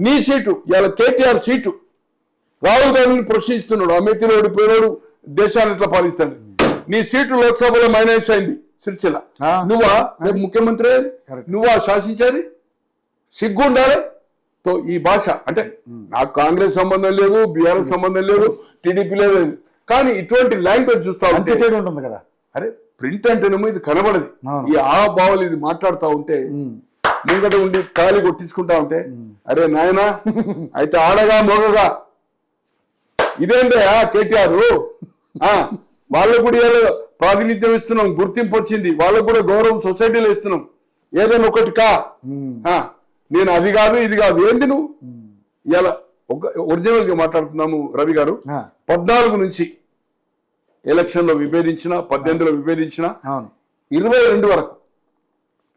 నీ సీటు ఇలా కేటీఆర్ సీటు రాహుల్ గాంధీని ప్రశ్నిస్తున్నాడు, అమేథీలో ఓడిపోయినాడు, దేశాన్ని ఎట్లా పాలిస్తాడు. నీ సీటు లోక్సభలో మైనారిటీ అయింది సిరిసిల్ల, నువ్వా ముఖ్యమంత్రి, నువ్వా శాసించేది? సిగ్గు ఉండాలి. తో ఈ భాష అంటే నాకు కాంగ్రెస్ సంబంధం లేదు, బీఆర్ఎస్ సంబంధం లేదు, టీడీపీ లేదు, కానీ ఇటువంటి లాంగ్వేజ్ చూస్తా ఉంటే ఉంటుంది కదా. అరే ప్రింట్ అంటేనేమో ఇది కనబడది, ఈ ఆహాభావాలు ఇది మాట్లాడుతూ ఉంటే ముంగట ఉండి కాలి కొట్టించుకుంటా ఉంటే అరే నాయనా అయితే ఆడగా మోగగా ఇదేంటే కేటీఆర్ వాళ్ళకు కూడా ప్రాతినిధ్యం ఇస్తున్నాం, గుర్తింపు వచ్చింది, వాళ్ళకు కూడా గౌరవం సొసైటీలో ఇస్తున్నాం, ఏదైనా ఒకటి నేను అది కాదు ఇది కాదు ఏంటి నువ్వు ఇలా ఒరిజినల్ గా మాట్లాడుతున్నాము. రవి గారు 14 నుంచి ఎలక్షన్ లో విభేదించిన, 18లో విభేదించిన, 22 వరకు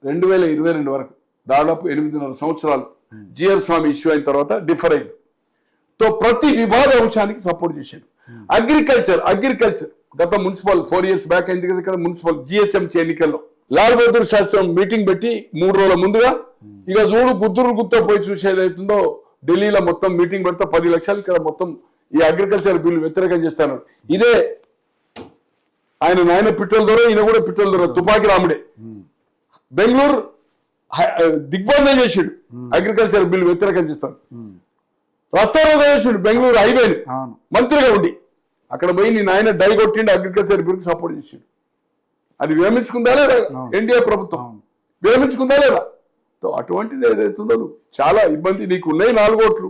2022 వరకు దాదాపు 8.5 సంవత్సరాలు జిఆర్ స్వామి ఇష్యూ అయిన తర్వాత డిఫర్ అయింది. తో ప్రతి వివాద అంశానికి సపోర్ట్ చేశాడు. అగ్రికల్చర్ గత మున్సిపల్ 4 years బ్యాక్ అయింది కదా ఇక్కడ మున్సిపల్ జిహెచ్ఎంసీ ఎన్నికల్లో లాల్ బహదూర్ శాస్త్రం మీటింగ్ పెట్టి 3 రోజుల ముందుగా ఇక చూడు గుత్తో పోయి చూసేది అవుతుందో ఢిల్లీలో మొత్తం మీటింగ్ పెడితే 10 లక్షలు ఇక్కడ మొత్తం ఈ అగ్రికల్చర్ బిల్లు వ్యతిరేకం చేస్తాను. ఇదే ఆయన పెట్రోల్ దొర, ఈయన కూడా పెట్రోల్ దొర, తుపాకి రాముడే. బెంగళూరు దిగ్బంధం చేసాడు, అగ్రికల్చర్ బిల్లు వ్యతిరేకం చేస్తాను. రస్తారోగా చేసాడు బెంగళూరు హైవేని మంత్రిగా ఉండి, అక్కడ పోయి ఆయన డై కొట్టిండి, అగ్రికల్చర్ బిల్లుకి సపోర్ట్ చేసాడు. అది విరమించుకుందా లేదా ఎన్డీఏ ప్రభుత్వం, విరమించుకుందా లేదా? అటువంటిది ఏదైతుందో చాలా ఇబ్బంది. నీకు ఉన్నాయి 4 ఓట్లు,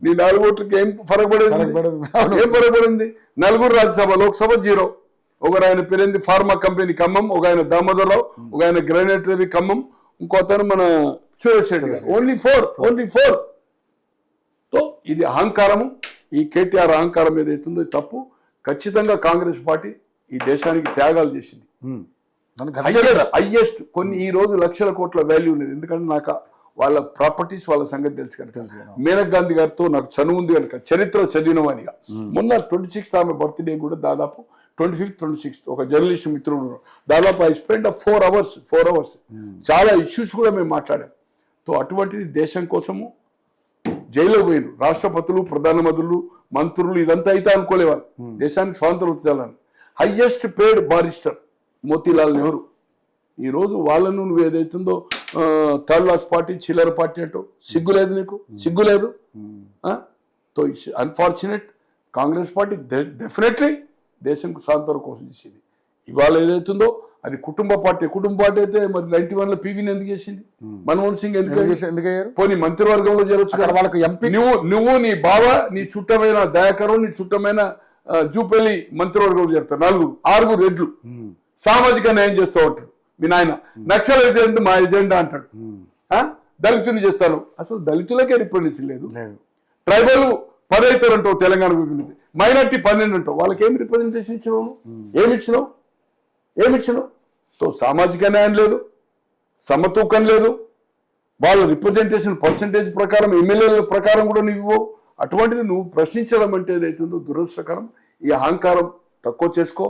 నీ 4 ఓట్లకి ఏం ఫరకపడింది? 4 రాజ్యసభ, లోక్సభ 0. ఒకరు ఆయన పేరేంది ఫార్మా కంపెనీ ఖమ్మం, ఒక ఆయన దామోదరరావు, ఒక ఆయన గ్రానైట్ రవి ఖమ్మం, ఇంకో అతను మన చూసేసాడు. ఓన్లీ 4. తో ఇది అహంకారము, ఈ కేటీఆర్ అహంకారం ఏదైతుందో తప్పు. ఖచ్చితంగా కాంగ్రెస్ పార్టీ ఈ దేశానికి త్యాగాలు చేసింది. హైయెస్ట్ కొన్ని ఈ రోజు లక్షల కోట్ల వాల్యూ ఉన్నది. ఎందుకంటే నాకు వాళ్ళ ప్రాపర్టీస్ వాళ్ళ సంగతి తెలుసు కనుక. మేనకా గాంధీ గారితో నాకు చనువు ఉంది కనుక, చరిత్ర చదివినవానిగా. మొన్న 26th ఆమె బర్త్డే కూడా దాదాపు 25th, 26th ఒక జర్నలిస్ట్ మిత్రుడు దాదాపు ఐ స్పెండ్ 4 hours చాలా ఇష్యూస్ కూడా మేము మాట్లాడాం. తో అటువంటిది దేశం కోసము జైల్లో పోయిన రాష్ట్రపతులు, ప్రధానమంత్రులు, మంత్రులు ఇదంతా అయితే అనుకోలేవారు. దేశానికి స్వాతంత్రం వచ్చేయాలని highest paid barrister Motilal Nehru. ఈరోజు వాళ్ళను నువ్వు ఏదైతుందో థర్డ్ క్లాస్ పార్టీ, చిల్లర పార్టీ అంటూ సిగ్గులేదు నీకు? సిగ్గులేదు? తో అన్ఫార్చునేట్ కాంగ్రెస్ పార్టీ డెఫినెట్లీ దేశంకు స్వాతంత్రం కోసం చేసింది. ఇవాళ ఏదైతుందో అది కుటుంబ పార్టీ అయితే మరి 91లో పీవీని ఎందుకు చేసింది? మన్మోహన్ సింగ్ ఎందుకు పోనీ మంత్రివర్గంలో చేరొచ్చు కదా వాళ్ళకి ఎంపీ. నువ్వు నీ బావ, నీ చుట్టమైన దయాకరం, నీ చుట్టమైన జూపల్లి మంత్రివర్గంలో చేరుతారు. 6 రెడ్లు సామాజిక న్యాయం చేస్తూ ఉంటాడు మీ నాయన. నక్సల్ ఎజెండా మా ఎజెండా అంటాడు. దళితుని చేస్తాను, అసలు దళితులకే రిప్రజెంటేషన్ లేదు. ట్రైబల్ 10 అవుతారంటావు, తెలంగాణ విభిన్నది మైనార్టీ 12 అంటావు. వాళ్ళకి ఏమి రిప్రజెంటేషన్ ఇచ్చినావు? ఏమిచ్చినావు? తో సామాజిక న్యాయం లేదు, సమతూకం లేదు, వాళ్ళ రిప్రజెంటేషన్ పర్సంటేజ్ ప్రకారం ఎమ్మెల్యేల ప్రకారం కూడా నువ్వు అటువంటిది నువ్వు ప్రశ్నించడం అంటే ఏదైతుందో దురదృష్టకరం. ఈ అహంకారం తక్కువ చేసుకో.